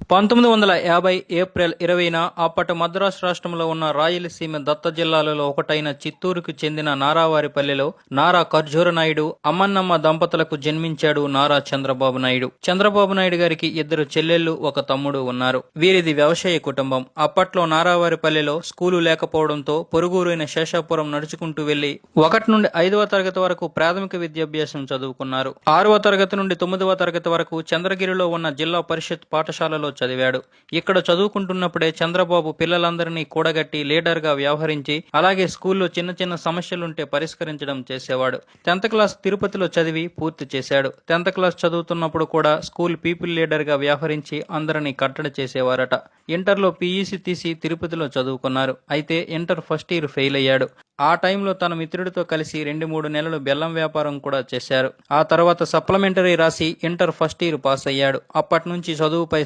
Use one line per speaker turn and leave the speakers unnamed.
1950 April 20న అప్పటి మద్రాసు రాష్ట్రంలో ఉన్న రాయలసీమ దత్త జిల్లాలలో ఒకటైన చిత్తూరుకు చెందిన నారావారిపల్లెలో నారా ఖర్జూర నాయుడు, అమ్మన్నమ్మ దంపతులకు జన్మించాడు నారా చంద్రబాబు నాయుడు. చంద్రబాబు నాయుడు గారికి 2 చెల్లెళ్లు, 1 తమ్ముడు ఉన్నారు. వీరిది వ్యవసాయ కుటుంబం. అప్పట్లో నారావారిపల్లెలో స్కూలు లేకపోవడంతో పొరుగురైన శేషాపురం నడుచుకుంటూ వెళ్లి 1 నుండి 5వ తరగతి వరకు ప్రాథమిక విద్యాభ్యాసం చదువుకున్నారు. 6వ తరగతి నుండి 9వ తరగతి వరకు చంద్రగిరిలో ఉన్న జిల్లా పరిషత్ పాఠశాలలో చదివాడు. ఇక్కడ చదువుకుంటున్నప్పుడే చంద్రబాబు పిల్లలందరినీ కూడగట్టి లీడర్ గా వ్యవహరించి, అలాగే స్కూల్లో చిన్న చిన్న సమస్యలుంటే పరిష్కరించడం చేసేవాడు. 10th క్లాస్ తిరుపతిలో చదివి పూర్తి చేశాడు. 10th క్లాస్ చదువుతున్నప్పుడు కూడా స్కూల్ పీపుల్ లీడర్ గా వ్యవహరించి అందరినీ కట్టడి చేసేవారట. ఇంటర్లో పీఈసీ తీసి తిరుపతిలో చదువుకున్నారు. అయితే ఇంటర్ ఫస్ట్ ఇయర్ ఫెయిల్ అయ్యాడు. ఆ టైంలో తన మిత్రుడితో కలిసి 2-3 నెలలు బెల్లం వ్యాపారం కూడా చేశారు. ఆ తర్వాత సప్లిమెంటరీ రాసి ఇంటర్ ఫస్ట్ ఇయర్ పాస్ అయ్యాడు. అప్పటి నుంచి చదువుపై